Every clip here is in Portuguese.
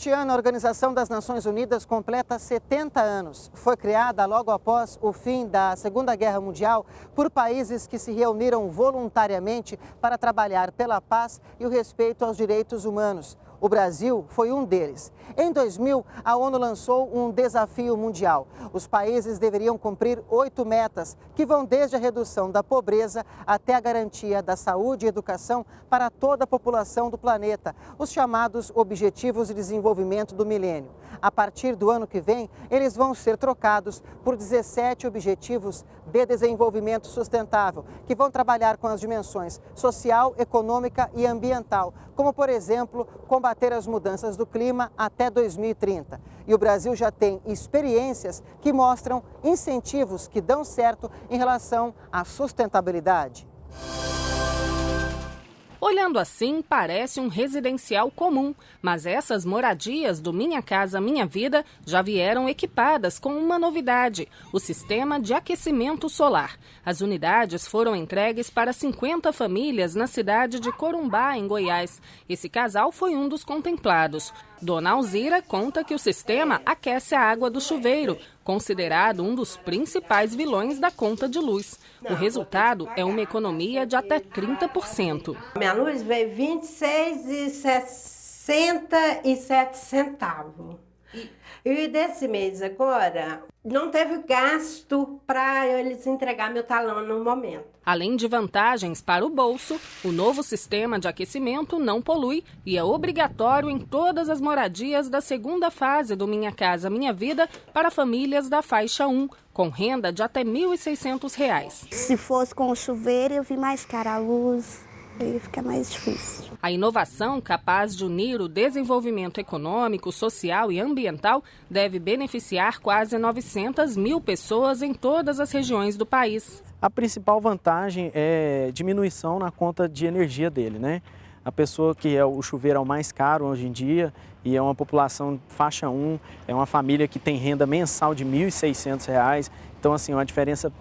Este ano, a Organização das Nações Unidas completa 70 anos. Foi criada logo após o fim da Segunda Guerra Mundial por países que se reuniram voluntariamente para trabalhar pela paz e o respeito aos direitos humanos. O Brasil foi um deles. Em 2000, a ONU lançou um desafio mundial. Os países deveriam cumprir 8 metas, que vão desde a redução da pobreza até a garantia da saúde e educação para toda a população do planeta, os chamados Objetivos de Desenvolvimento do Milênio. A partir do ano que vem, eles vão ser trocados por 17 Objetivos de Desenvolvimento Sustentável, que vão trabalhar com as dimensões social, econômica e ambiental, como, por exemplo, combater as mudanças do clima até 2030. E o Brasil já tem experiências que mostram incentivos que dão certo em relação à sustentabilidade. Olhando assim, parece um residencial comum, mas essas moradias do Minha Casa Minha Vida já vieram equipadas com uma novidade, o sistema de aquecimento solar. As unidades foram entregues para 50 famílias na cidade de Corumbá, em Goiás. Esse casal foi um dos contemplados. Dona Alzira conta que o sistema aquece a água do chuveiro, considerado um dos principais vilões da conta de luz. O resultado é uma economia de até 30%. Minha luz veio R$ 26,67. E desse mês agora, não teve gasto para eles entregar meu talão no momento. Além de vantagens para o bolso, o novo sistema de aquecimento não polui e é obrigatório em todas as moradias da segunda fase do Minha Casa Minha Vida para famílias da faixa 1, com renda de até R$ 1.600. Se fosse com o chuveiro, eu vi mais cara a luz. Aí fica mais difícil. A inovação, capaz de unir o desenvolvimento econômico, social e ambiental, deve beneficiar quase 900 mil pessoas em todas as regiões do país. A principal vantagem é diminuição na conta de energia dele, né? A pessoa que é o chuveiro é o mais caro hoje em dia e é uma população faixa 1, é uma família que tem renda mensal de R$ 1.600. Então, assim, uma diferença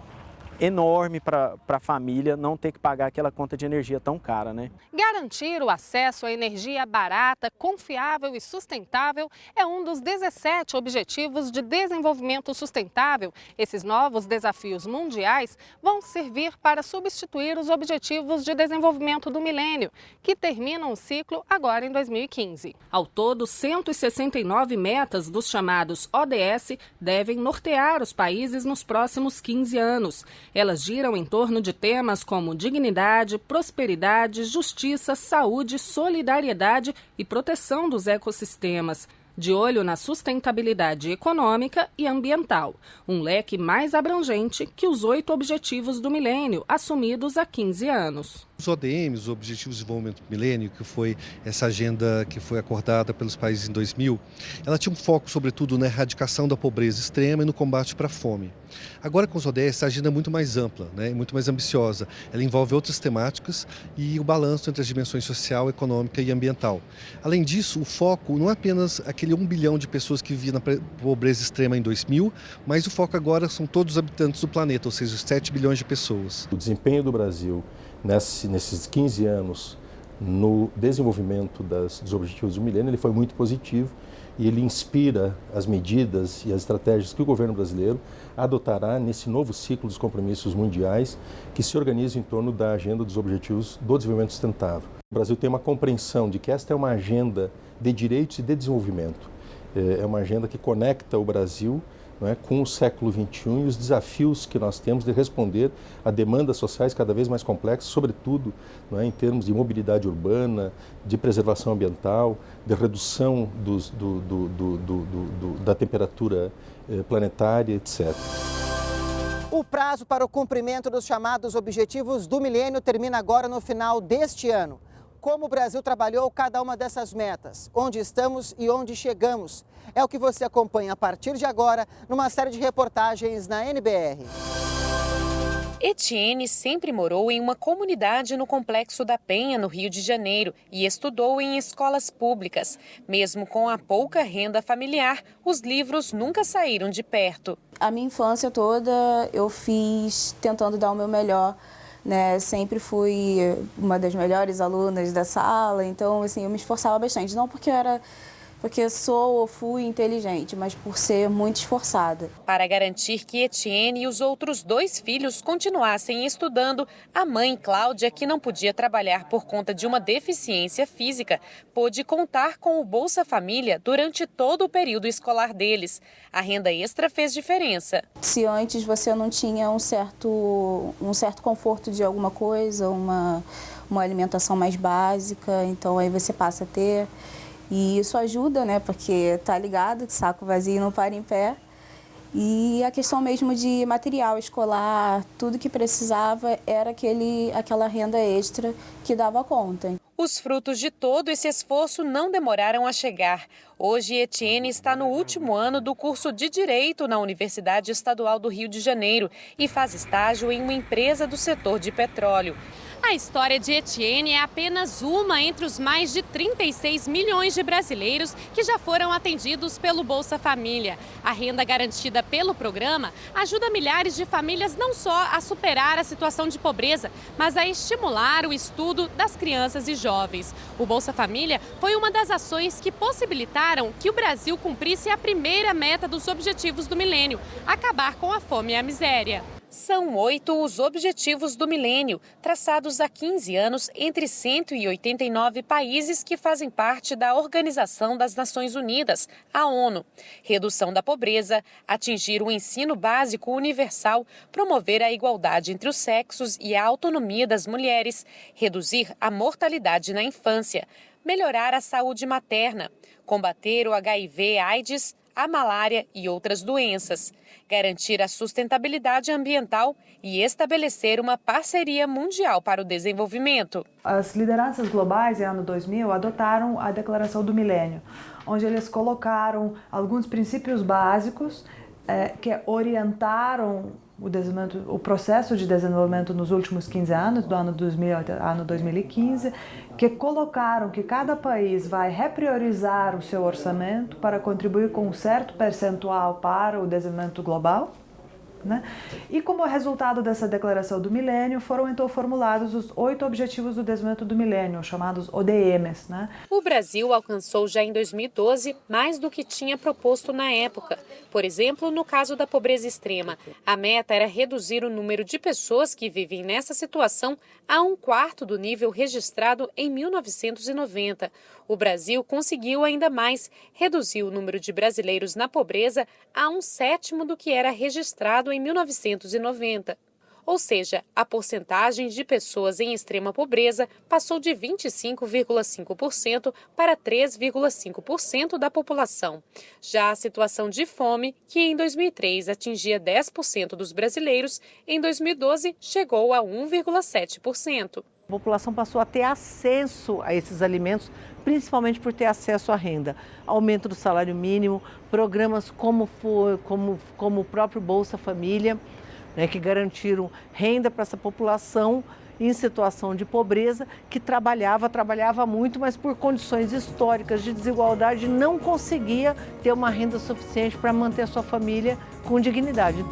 enorme para a família não ter que pagar aquela conta de energia tão cara, né? Garantir o acesso à energia barata, confiável e sustentável é um dos 17 Objetivos de Desenvolvimento Sustentável. Esses novos desafios mundiais vão servir para substituir os Objetivos de Desenvolvimento do Milênio, que terminam o ciclo agora em 2015. Ao todo, 169 metas dos chamados ODS devem nortear os países nos próximos 15 anos. Elas giram em torno de temas como dignidade, prosperidade, justiça, saúde, solidariedade e proteção dos ecossistemas, de olho na sustentabilidade econômica e ambiental, um leque mais abrangente que os 8 Objetivos do Milênio, assumidos há 15 anos. Os ODMs, os Objetivos de Desenvolvimento do Milênio, que foi essa agenda que foi acordada pelos países em 2000, ela tinha um foco, sobretudo, na erradicação da pobreza extrema e no combate para a fome. Agora, com os ODS, essa agenda é muito mais ampla, né, muito mais ambiciosa. Ela envolve outras temáticas e o balanço entre as dimensões social, econômica e ambiental. Além disso, o foco não é apenas aquele 1 bilhão de pessoas que viviam na pobreza extrema em 2000, mas o foco agora são todos os habitantes do planeta, ou seja, 7 bilhões de pessoas. O desempenho do Brasil nesses 15 anos no desenvolvimento dos Objetivos do Milênio, ele foi muito positivo e ele inspira as medidas e as estratégias que o governo brasileiro adotará nesse novo ciclo dos compromissos mundiais que se organizam em torno da agenda dos Objetivos do Desenvolvimento Sustentável. O Brasil tem uma compreensão de que esta é uma agenda de direitos e de desenvolvimento. É uma agenda que conecta o Brasil, não é, com o século XXI e os desafios que nós temos de responder a demandas sociais cada vez mais complexas, sobretudo, não é, em termos de mobilidade urbana, de preservação ambiental, de redução da temperatura planetária, etc. O prazo para o cumprimento dos chamados Objetivos do Milênio termina agora no final deste ano. Como o Brasil trabalhou cada uma dessas metas, onde estamos e onde chegamos. É o que você acompanha a partir de agora numa série de reportagens na NBR. Etienne sempre morou em uma comunidade no Complexo da Penha, no Rio de Janeiro, e estudou em escolas públicas. Mesmo com a pouca renda familiar, os livros nunca saíram de perto. A minha infância toda eu fiz tentando dar o meu melhor, né? Sempre fui uma das melhores alunas da sala, então assim, eu me esforçava bastante. Não porque eu era porque sou ou fui inteligente, mas por ser muito esforçada. Para garantir que Etienne e os outros 2 filhos continuassem estudando, a mãe, Cláudia, que não podia trabalhar por conta de uma deficiência física, pôde contar com o Bolsa Família durante todo o período escolar deles. A renda extra fez diferença. Se antes você não tinha um certo conforto de alguma coisa, uma alimentação mais básica, então aí você passa a ter. E isso ajuda, né? Porque tá ligado que saco vazio não para em pé. E a questão mesmo de material escolar, tudo que precisava era aquela renda extra que dava conta. Os frutos de todo esse esforço não demoraram a chegar. Hoje, Etienne está no último ano do curso de Direito na Universidade Estadual do Rio de Janeiro e faz estágio em uma empresa do setor de petróleo. A história de Etienne é apenas uma entre os mais de 36 milhões de brasileiros que já foram atendidos pelo Bolsa Família. A renda garantida pelo programa ajuda milhares de famílias não só a superar a situação de pobreza, mas a estimular o estudo das crianças e jovens. O Bolsa Família foi uma das ações que possibilitaram que o Brasil cumprisse a primeira meta dos Objetivos do Milênio: acabar com a fome e a miséria. São 8 os Objetivos do Milênio, traçados há 15 anos entre 189 países que fazem parte da Organização das Nações Unidas, a ONU. Redução da pobreza, atingir o ensino básico universal, promover a igualdade entre os sexos e a autonomia das mulheres, reduzir a mortalidade na infância, melhorar a saúde materna, combater o HIV/AIDS, a malária e outras doenças, garantir a sustentabilidade ambiental e estabelecer uma parceria mundial para o desenvolvimento. As lideranças globais, em ano 2000, adotaram a Declaração do Milênio, onde eles colocaram alguns princípios básicos que orientaram o processo de desenvolvimento nos últimos 15 anos, do ano 2000 até ano 2015, que colocaram que cada país vai repriorizar o seu orçamento para contribuir com um certo percentual para o desenvolvimento global, né? E como resultado dessa declaração do milênio, foram então formulados os 8 Objetivos do Desenvolvimento do Milênio, chamados ODMs, né? O Brasil alcançou já em 2012 mais do que tinha proposto na época. Por exemplo, no caso da pobreza extrema, a meta era reduzir o número de pessoas que vivem nessa situação a 1/4 do nível registrado em 1990. O Brasil conseguiu ainda mais, reduzir o número de brasileiros na pobreza a 1/7 do que era registrado em 1990. Ou seja, a porcentagem de pessoas em extrema pobreza passou de 25,5% para 3,5% da população. Já a situação de fome, que em 2003 atingia 10% dos brasileiros, em 2012 chegou a 1,7%. A população passou a ter acesso a esses alimentos, principalmente por ter acesso à renda. Aumento do salário mínimo, programas como o próprio Bolsa Família, né, que garantiram renda para essa população em situação de pobreza, que trabalhava muito, mas por condições históricas de desigualdade não conseguia ter uma renda suficiente para manter a sua família com dignidade.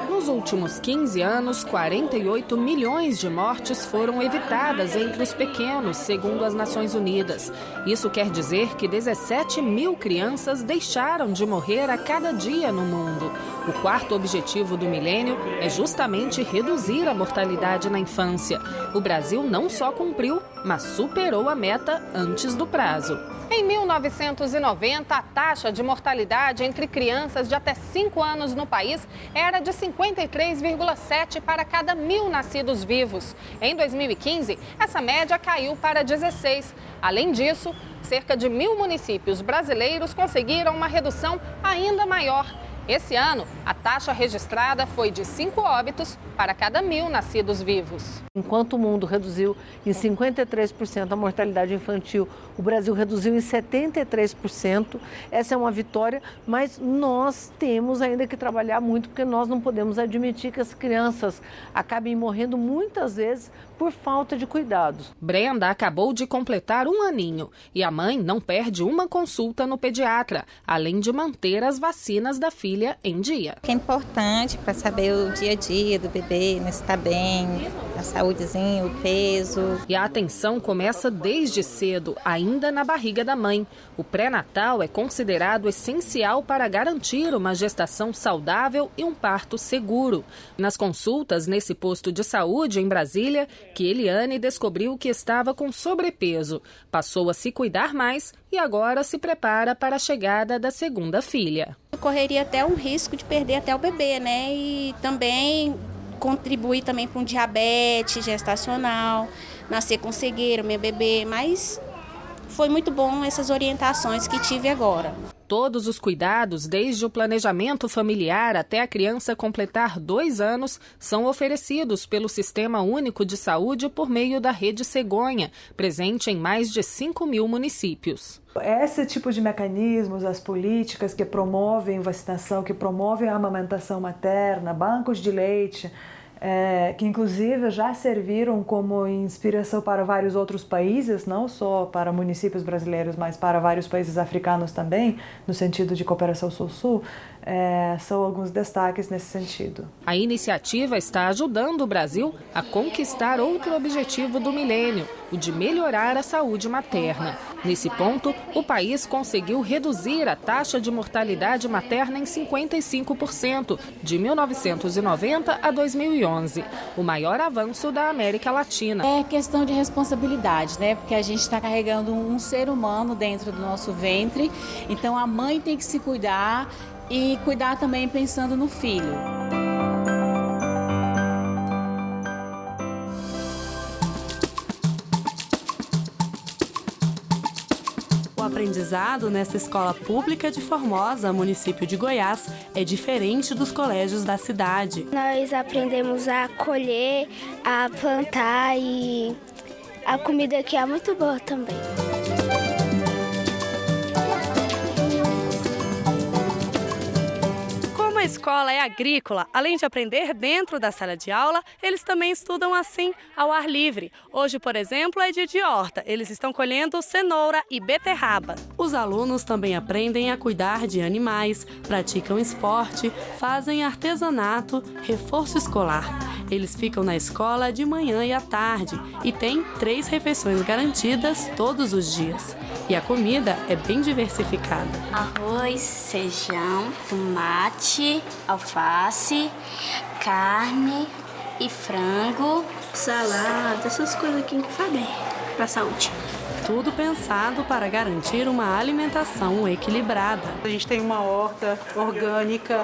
Nos últimos 15 anos, 48 milhões de mortes foram evitadas entre os pequenos, segundo as Nações Unidas. Isso quer dizer que 17 mil crianças deixaram de morrer a cada dia no mundo. O quarto objetivo do milênio é justamente reduzir a mortalidade na infância. O Brasil não só cumpriu, mas superou a meta antes do prazo. Em 1990, a taxa de mortalidade entre crianças de até 5 anos no país era de 53,7 para cada 1.000 nascidos vivos. Em 2015, essa média caiu para 16. Além disso, cerca de 1.000 municípios brasileiros conseguiram uma redução ainda maior. Esse ano, a taxa registrada foi de 5 óbitos para cada 1.000 nascidos vivos. Enquanto o mundo reduziu em 53% a mortalidade infantil, o Brasil reduziu em 73%. Essa é uma vitória, mas nós temos ainda que trabalhar muito, porque nós não podemos admitir que as crianças acabem morrendo muitas vezes por falta de cuidados. Brenda acabou de completar 1 aninho e a mãe não perde uma consulta no pediatra, além de manter as vacinas da filha em dia. É importante para saber o dia a dia do bebê, né, se está bem, a saúdezinha, o peso. E a atenção começa desde cedo, ainda na barriga da mãe. O pré-natal é considerado essencial para garantir uma gestação saudável e um parto seguro. Nas consultas nesse posto de saúde em Brasília, que Eliane descobriu que estava com sobrepeso. Passou a se cuidar mais e agora se prepara para a chegada da segunda filha. Eu correria até um risco de perder até o bebê, né? E também contribuir também para um diabetes gestacional, nascer com cegueira, meu bebê, mas foi muito bom essas orientações que tive agora. Todos os cuidados, desde o planejamento familiar até a criança completar 2 anos, são oferecidos pelo Sistema Único de Saúde por meio da Rede Cegonha, presente em mais de 5.000 municípios. Esse tipo de mecanismos, as políticas que promovem vacinação, que promovem a amamentação materna, bancos de leite, que inclusive já serviram como inspiração para vários outros países, não só para municípios brasileiros, mas para vários países africanos também, no sentido de cooperação sul-sul, são alguns destaques nesse sentido. A iniciativa está ajudando o Brasil a conquistar outro objetivo do milênio, o de melhorar a saúde materna. Nesse ponto, o país conseguiu reduzir a taxa de mortalidade materna em 55%, de 1990 a 2011, o maior avanço da América Latina. É questão de responsabilidade, né? Porque a gente está carregando um ser humano dentro do nosso ventre, então a mãe tem que se cuidar e cuidar também pensando no filho. O aprendizado nessa escola pública de Formosa, município de Goiás, é diferente dos colégios da cidade. Nós aprendemos a colher, a plantar e a comida aqui é muito boa também. A escola é agrícola. Além de aprender dentro da sala de aula, eles também estudam assim, ao ar livre. Hoje, por exemplo, é dia de horta. Eles estão colhendo cenoura e beterraba. Os alunos também aprendem a cuidar de animais, praticam esporte, fazem artesanato, reforço escolar. Eles ficam na escola de manhã e à tarde e têm 3 refeições garantidas todos os dias. E a comida é bem diversificada. Arroz, feijão, tomate, alface, carne e frango, salada, essas coisas aqui que faz bem para a saúde. Tudo pensado para garantir uma alimentação equilibrada. A gente tem uma horta orgânica,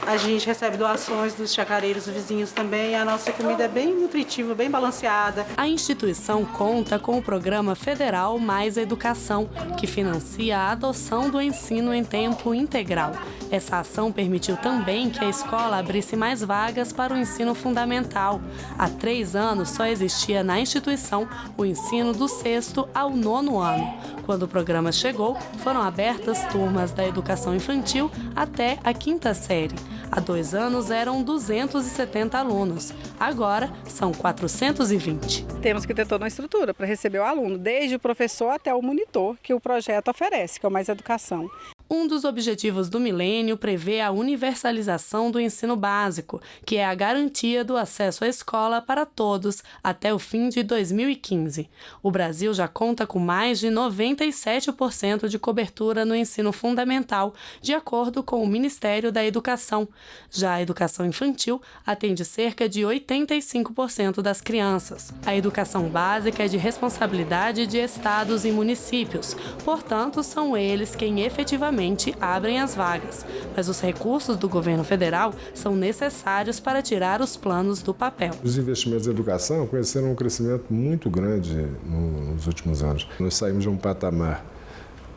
a gente recebe doações dos chacareiros vizinhos também. A nossa comida é bem nutritiva, bem balanceada. A instituição conta com o Programa Federal Mais Educação, que financia a adoção do ensino em tempo integral. Essa ação permitiu também que a escola abrisse mais vagas para o ensino fundamental. Há 3 anos só existia na instituição o ensino do 6º ao 9º ano. Quando o programa chegou, foram abertas turmas da educação infantil até a 5ª série. Há 2 anos eram 270 alunos, agora são 420. Temos que ter toda uma estrutura para receber o aluno, desde o professor até o monitor que o projeto oferece, que é o Mais Educação. Um dos objetivos do milênio prevê a universalização do ensino básico, que é a garantia do acesso à escola para todos até o fim de 2015. O Brasil já conta com mais de 97% de cobertura no ensino fundamental, de acordo com o Ministério da Educação. Já a educação infantil atende cerca de 85% das crianças. A educação básica é de responsabilidade de estados e municípios, portanto, são eles quem efetivamente abrem as vagas, mas os recursos do governo federal são necessários para tirar os planos do papel. Os investimentos em educação conheceram um crescimento muito grande nos últimos anos. Nós saímos de um patamar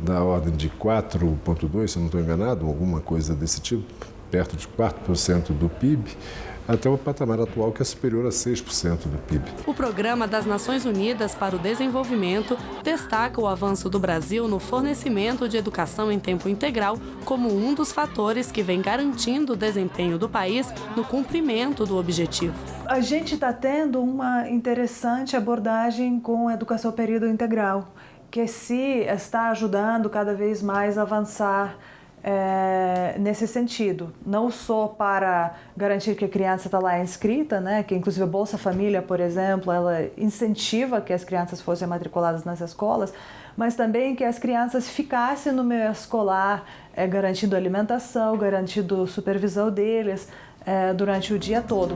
da ordem de 4,2%, se eu não estou enganado, alguma coisa desse tipo, perto de 4% do PIB, até o patamar atual, que é superior a 6% do PIB. O Programa das Nações Unidas para o Desenvolvimento destaca o avanço do Brasil no fornecimento de educação em tempo integral como um dos fatores que vem garantindo o desempenho do país no cumprimento do objetivo. A gente está tendo uma interessante abordagem com a educação período integral, que se está ajudando cada vez mais a avançar nesse sentido, não só para garantir que a criança está lá inscrita, né, que inclusive a Bolsa Família, por exemplo, ela incentiva que as crianças fossem matriculadas nas escolas, mas também que as crianças ficassem no meio escolar, garantindo alimentação, garantindo supervisão deles durante o dia todo.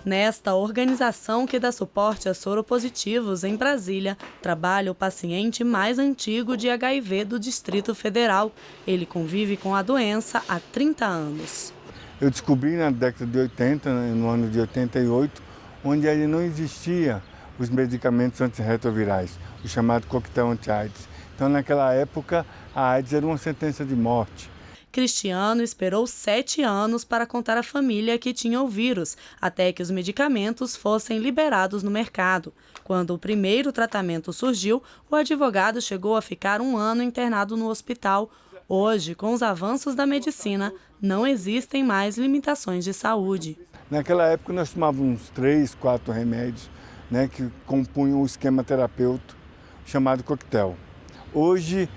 Nesta organização que dá suporte a soropositivos em Brasília, trabalha o paciente mais antigo de HIV do Distrito Federal. Ele convive com a doença há 30 anos. Eu descobri na década de 80, no ano de 88, onde ainda não existia os medicamentos antirretrovirais, o chamado coquetel anti-AIDS. Então, naquela época, a AIDS era uma sentença de morte. Cristiano esperou 7 anos para contar à família que tinha o vírus, até que os medicamentos fossem liberados no mercado. Quando o primeiro tratamento surgiu, o advogado chegou a ficar 1 ano internado no hospital. Hoje, com os avanços da medicina, não existem mais limitações de saúde. Naquela época, nós tomávamos uns 3, 4 remédios, né, que compunham o esquema terapêutico chamado coquetel. Hoje,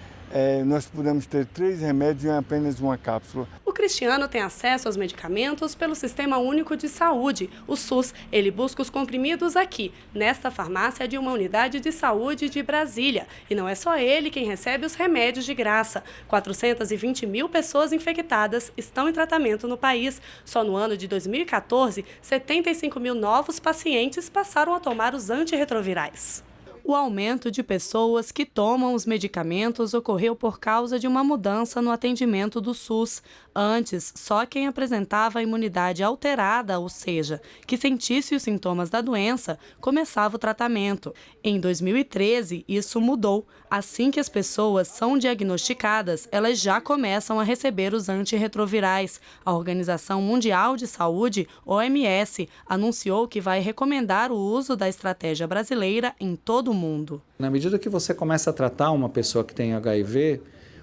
nós podemos ter 3 remédios em apenas uma cápsula. O Cristiano tem acesso aos medicamentos pelo Sistema Único de Saúde, o SUS. Ele busca os comprimidos aqui, nesta farmácia de uma unidade de saúde de Brasília. E não é só ele quem recebe os remédios de graça. 420 mil pessoas infectadas estão em tratamento no país. Só no ano de 2014, 75 mil novos pacientes passaram a tomar os antirretrovirais. O aumento de pessoas que tomam os medicamentos ocorreu por causa de uma mudança no atendimento do SUS. Antes, só quem apresentava a imunidade alterada, ou seja, que sentisse os sintomas da doença, começava o tratamento. Em 2013, isso mudou. Assim que as pessoas são diagnosticadas, elas já começam a receber os antirretrovirais. A Organização Mundial de Saúde, OMS, anunciou que vai recomendar o uso da estratégia brasileira em todo o mundo. Na medida que você começa a tratar uma pessoa que tem HIV,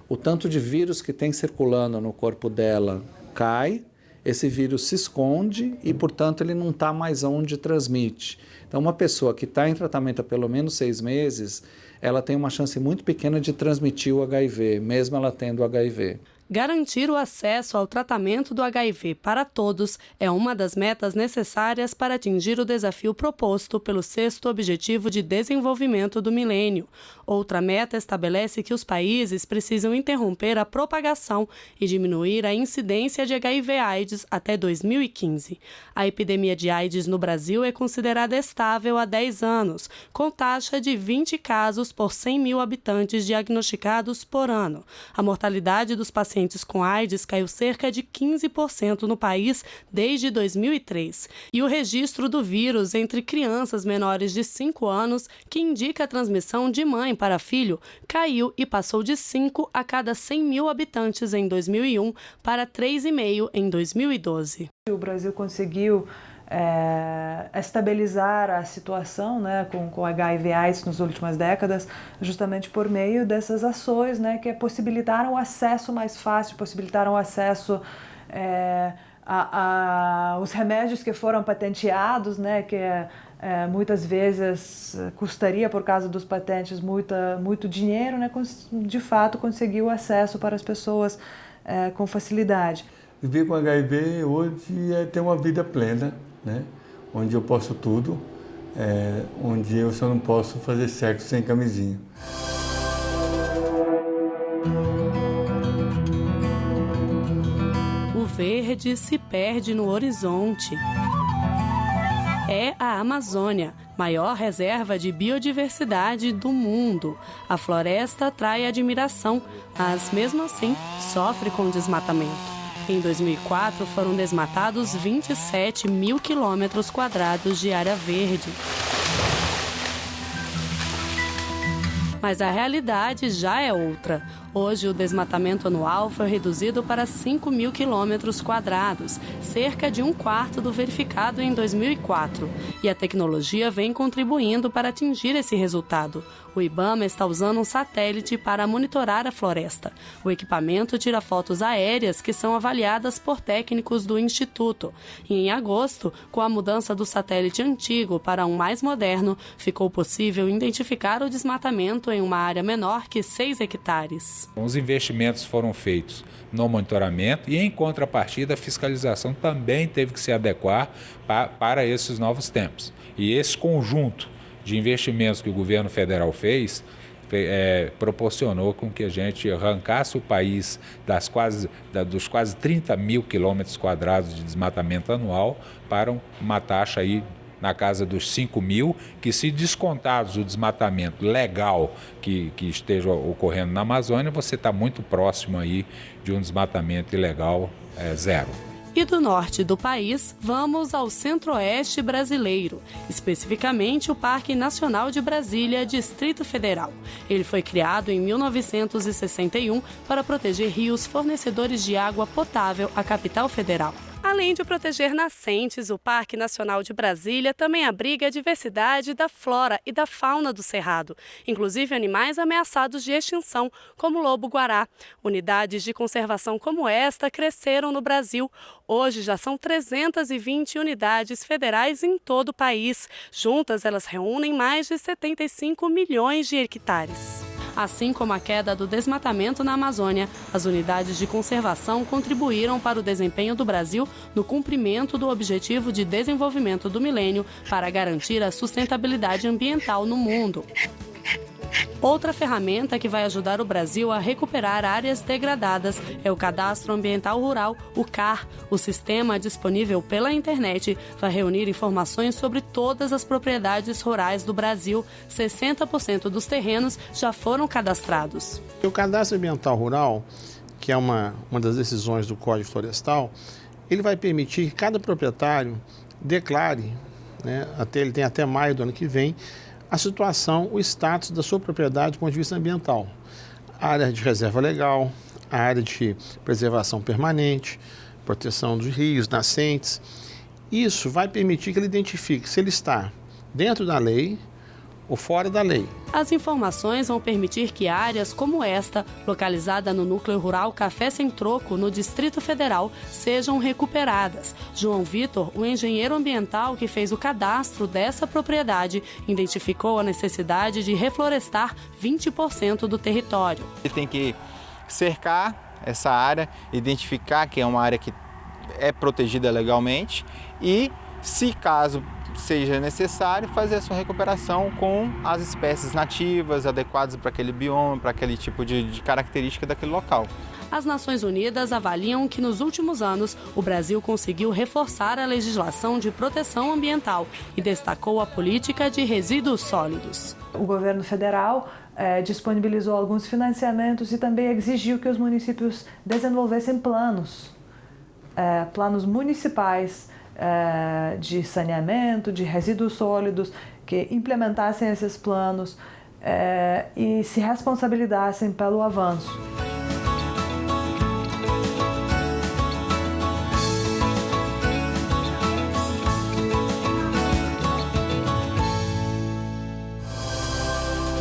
o tanto de vírus que tem circulando no corpo dela cai, esse vírus se esconde e, portanto, ele não está mais onde transmite. Então, uma pessoa que está em tratamento há pelo menos 6 meses, ela tem uma chance muito pequena de transmitir o HIV, mesmo ela tendo HIV. Garantir o acesso ao tratamento do HIV para todos é uma das metas necessárias para atingir o desafio proposto pelo 6º Objetivo de Desenvolvimento do Milênio. Outra meta estabelece que os países precisam interromper a propagação e diminuir a incidência de HIV/AIDS até 2015. A epidemia de AIDS no Brasil é considerada estável há 10 anos, com taxa de 20 casos por 100 mil habitantes diagnosticados por ano. A mortalidade dos pacientes com AIDS caiu cerca de 15% no país desde 2003. E o registro do vírus entre crianças menores de 5 anos, que indica a transmissão de mãe para filho, caiu e passou de 5 a cada 100 mil habitantes em 2001 para 3,5 em 2012. O Brasil conseguiu estabilizar a situação, né, com HIV/AIDS nas últimas décadas, justamente por meio dessas ações, né, que possibilitaram o acesso mais fácil, possibilitaram o acesso aos remédios que foram patenteados, né, que muitas vezes custaria, por causa dos patentes, muito dinheiro, né, de fato conseguiu acesso para as pessoas com facilidade. Viver com HIV hoje é ter uma vida plena, né? Onde eu posso tudo, onde eu só não posso fazer sexo sem camisinha. O verde se perde no horizonte. É a Amazônia, maior reserva de biodiversidade do mundo. A floresta atrai admiração, mas mesmo assim sofre com desmatamento. Em 2004, foram desmatados 27 mil quilômetros quadrados de área verde. mas a realidade já é outra. Hoje, o desmatamento anual foi reduzido para 5.000 quilômetros quadrados, cerca de 1/4 do verificado em 2004. E a tecnologia vem contribuindo para atingir esse resultado. O IBAMA está usando um satélite para monitorar a floresta. O equipamento tira fotos aéreas que são avaliadas por técnicos do Instituto. E em agosto, com a mudança do satélite antigo para um mais moderno, ficou possível identificar o desmatamento em uma área menor que 6 hectares. Os investimentos foram feitos no monitoramento e, em contrapartida, a fiscalização também teve que se adequar para esses novos tempos. E esse conjunto de investimentos que o governo federal fez proporcionou com que a gente arrancasse o país dos quase 30.000 quilômetros quadrados de desmatamento anual para uma taxa aí na casa dos 5.000, que, se descontados o desmatamento legal que esteja ocorrendo na Amazônia, você está muito próximo aí de um desmatamento ilegal zero. E do norte do país, vamos ao centro-oeste brasileiro, especificamente o Parque Nacional de Brasília, Distrito Federal. Ele foi criado em 1961 para proteger rios fornecedores de água potável à capital federal. Além de proteger nascentes, o Parque Nacional de Brasília também abriga a diversidade da flora e da fauna do Cerrado, inclusive animais ameaçados de extinção, como o lobo-guará. Unidades de conservação como esta cresceram no Brasil. Hoje já são 320 unidades federais em todo o país. Juntas, elas reúnem mais de 75 milhões de hectares. Assim como a queda do desmatamento na Amazônia, as unidades de conservação contribuíram para o desempenho do Brasil no cumprimento do Objetivo de Desenvolvimento do Milênio para garantir a sustentabilidade ambiental no mundo. Outra ferramenta que vai ajudar o Brasil a recuperar áreas degradadas é o Cadastro Ambiental Rural, o CAR. O sistema, disponível pela internet, vai reunir informações sobre todas as propriedades rurais do Brasil. 60% dos terrenos já foram cadastrados. O Cadastro Ambiental Rural, que é uma das decisões do Código Florestal, ele vai permitir que cada proprietário declare, ele tem até maio do ano que vem, a situação, o status da sua propriedade do ponto de vista ambiental. A área de reserva legal, a área de preservação permanente, proteção dos rios, nascentes. Isso vai permitir que ele identifique se ele está dentro da lei ou fora da lei. As informações vão permitir que áreas como esta, localizada no núcleo rural Café Sem Troco, no Distrito Federal, sejam recuperadas. João Vitor, o engenheiro ambiental que fez o cadastro dessa propriedade, identificou a necessidade de reflorestar 20% do território. Ele tem que cercar essa área, identificar que é uma área que é protegida legalmente e, se caso seja necessário, fazer a sua recuperação com as espécies nativas adequadas para aquele bioma, para aquele tipo de característica daquele local. As Nações Unidas avaliam que nos últimos anos o Brasil conseguiu reforçar a legislação de proteção ambiental e destacou a política de resíduos sólidos. O governo federal disponibilizou alguns financiamentos e também exigiu que os municípios desenvolvessem planos municipais de saneamento, de resíduos sólidos, que implementassem esses planos e se responsabilizassem pelo avanço.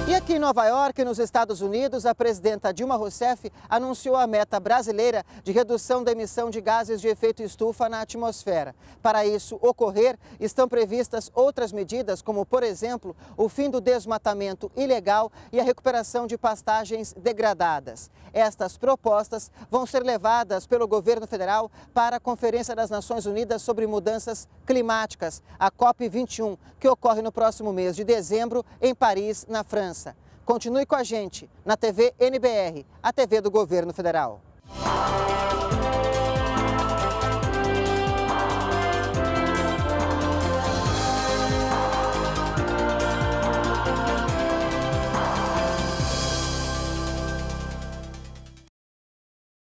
E aqui em Nova York, nos Estados Unidos, a presidenta Dilma Rousseff anunciou a meta brasileira de redução da emissão de gases de efeito estufa na atmosfera. Para isso ocorrer, estão previstas outras medidas, como, por exemplo, o fim do desmatamento ilegal e a recuperação de pastagens degradadas. Estas propostas vão ser levadas pelo governo federal para a Conferência das Nações Unidas sobre Mudanças Climáticas, a COP21, que ocorre no próximo mês de dezembro em Paris, na França. Continue com a gente na TV NBR, a TV do Governo Federal.